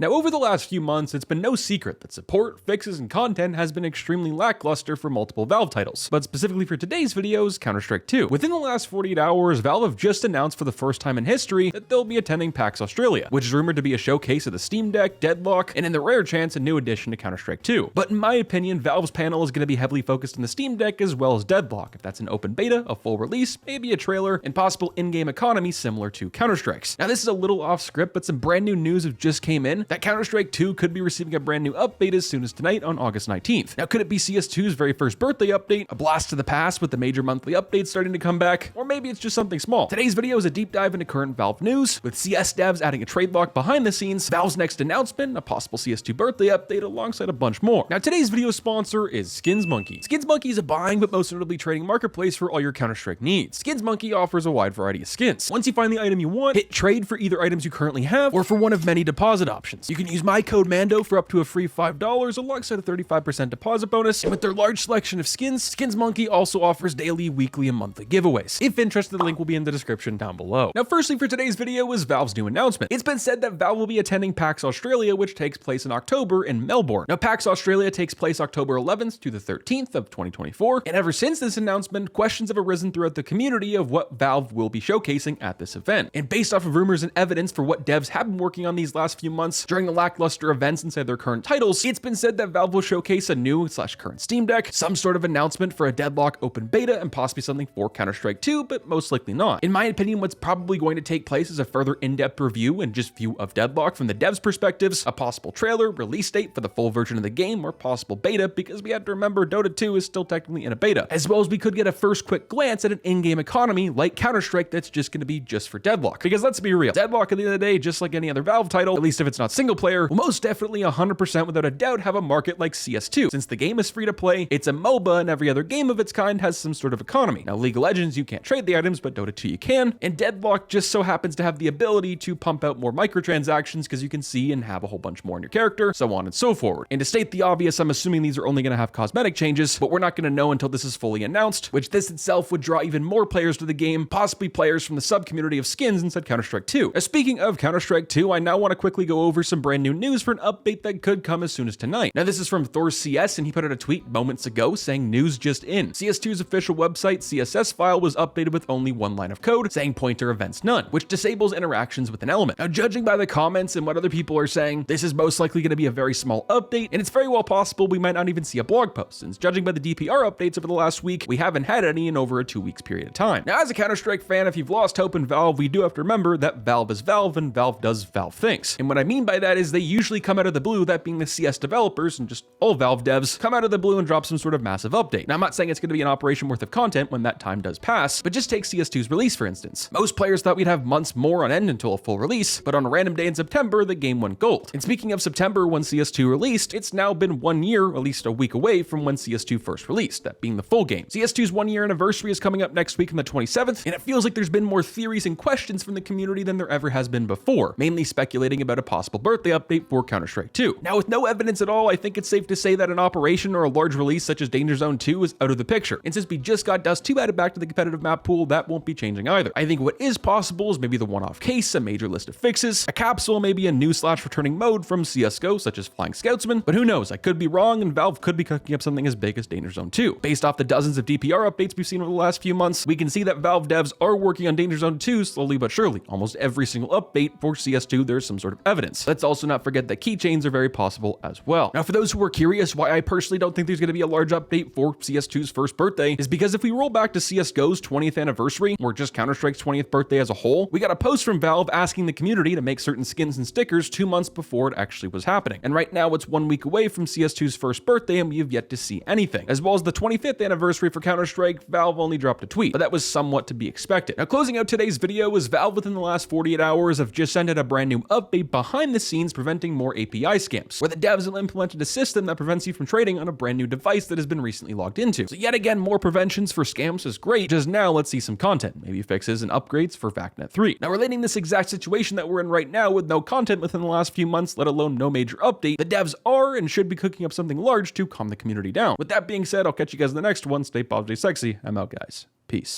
Now, over the last few months, it's been no secret that support, fixes, and content has been extremely lackluster for multiple Valve titles, but specifically for today's video is Counter-Strike 2. Within the last 48 hours, Valve have just announced for the first time in history that they'll be attending PAX Australia, which is rumored to be a showcase of the Steam Deck, Deadlock, and in the rare chance, a new addition to Counter-Strike 2. But in my opinion, Valve's panel is going to be heavily focused on the Steam Deck as well as Deadlock, if that's an open beta, a full release, maybe a trailer, and possible in-game economy similar to Counter-Strike's. Now, this is a little off script, but some brand new news have just came in that Counter-Strike 2 could be receiving a brand new update as soon as tonight on August 19th. Now, could it be CS2's very first birthday update, a blast to the past with the major monthly updates starting to come back, or maybe it's just something small? Today's video is a deep dive into current Valve news, with CS devs adding a trade lock behind the scenes, Valve's next announcement, a possible CS2 birthday update, alongside a bunch more. Now, today's video sponsor is SkinsMonkey. SkinsMonkey is a buying but most notably trading marketplace for all your Counter-Strike needs. SkinsMonkey offers a wide variety of skins. Once you find the item you want, hit trade for either items you currently have or for one of many deposit options. You can use my code Mando for up to a free $5 alongside a 35% deposit bonus, and with their large selection of skins, SkinsMonkey also offers daily, weekly, and monthly giveaways. If interested, the link will be in the description down below. Now, firstly for today's video is Valve's new announcement. It's been said that Valve will be attending PAX Australia, which takes place in October in Melbourne. Now, PAX Australia takes place October 11th to the 13th of 2024, and ever since this announcement, questions have arisen throughout the community of what Valve will be showcasing at this event. And based off of rumors and evidence for what devs have been working on these last few months during the lackluster events inside their current titles, it's been said that Valve will showcase a new/current Steam Deck, some sort of announcement for a Deadlock open beta, and possibly something for Counter-Strike 2, but most likely not. In my opinion, what's probably going to take place is a further in-depth review and just view of Deadlock from the devs' perspectives, a possible trailer, release date for the full version of the game, or possible beta, because we have to remember Dota 2 is still technically in a beta, as well as we could get a first quick glance at an in-game economy like Counter-Strike that's just going to be just for Deadlock. Because let's be real, Deadlock at the end of the day, just like any other Valve title, at least if it's not single player, will most definitely 100% without a doubt have a market like CS2. Since the game is free to play, it's a MOBA, and every other game of its kind has some sort of economy. Now, League of Legends, you can't trade the items, but Dota 2 you can, and Deadlock just so happens to have the ability to pump out more microtransactions because you can see and have a whole bunch more in your character, so on and so forward. And to state the obvious, I'm assuming these are only going to have cosmetic changes, but we're not going to know until this is fully announced, which this itself would draw even more players to the game, possibly players from the sub-community of skins inside Counter-Strike 2. Now, speaking of Counter-Strike 2, I now want to quickly go over some brand new news for an update that could come as soon as tonight. Now, this is from Thor CS, and he put out a tweet moments ago saying news just in. CS2's official website CSS file was updated with only one line of code saying pointer events none, which disables interactions with an element. Now, judging by the comments and what other people are saying, this is most likely going to be a very small update, and it's very well possible we might not even see a blog post, since judging by the DPR updates over the last week, we haven't had any in over a 2 weeks period of time. Now, as a Counter-Strike fan, if you've lost hope in Valve, we do have to remember that Valve is Valve, and Valve does Valve things. And what I mean by that is they usually come out of the blue, that being the CS developers and just all Valve devs, come out of the blue and drop some sort of massive update. Now, I'm not saying it's going to be an operation worth of content when that time does pass, but just take CS2's release, for instance. Most players thought we'd have months more on end until a full release, but on a random day in September, the game went gold. And speaking of September, when CS2 released, it's now been 1 year, at least a week away from when CS2 first released, that being the full game. CS2's 1 year anniversary is coming up next week on the 27th, and it feels like there's been more theories and questions from the community than there ever has been before, mainly speculating about a possible birthday update for Counter-Strike 2. Now, with no evidence at all, I think it's safe to say that an operation or a large release such as Danger Zone 2 is out of the picture. And since we just got Dust 2 added back to the competitive map pool, that won't be changing either. I think what is possible is maybe the one-off case, a major list of fixes, a capsule, maybe a new/returning mode from CSGO, such as Flying Scoutsman, but who knows, I could be wrong, and Valve could be cooking up something as big as Danger Zone 2. Based off the dozens of DPR updates we've seen over the last few months, we can see that Valve devs are working on Danger Zone 2 slowly but surely. Almost every single update for CS2, there's some sort of evidence. Let's also not forget that keychains are very possible as well. Now, for those who are curious why I personally don't think there's going to be a large update for CS2's first birthday, is because if we roll back to CSGO's 20th anniversary, or just Counter-Strike's 20th birthday as a whole, we got a post from Valve asking the community to make certain skins and stickers 2 months before it actually was happening. And right now, it's 1 week away from CS2's first birthday, and we have yet to see anything. As well as the 25th anniversary for Counter-Strike, Valve only dropped a tweet, but that was somewhat to be expected. Now, closing out today's video is Valve within the last 48 hours have just sent out a brand new update behind the scenes preventing more API scams, where the devs have implemented a system that prevents you from trading on a brand new device that has been recently logged into. So yet again, more preventions for scams is great. Just now, let's see some content, maybe fixes and upgrades for VACnet 3. Now, relating this exact situation that we're in right now with no content within the last few months, let alone no major update, the devs are and should be cooking up something large to calm the community down. With that being said, I'll catch you guys in the next one. Stay positive, stay sexy. I'm out, guys. Peace.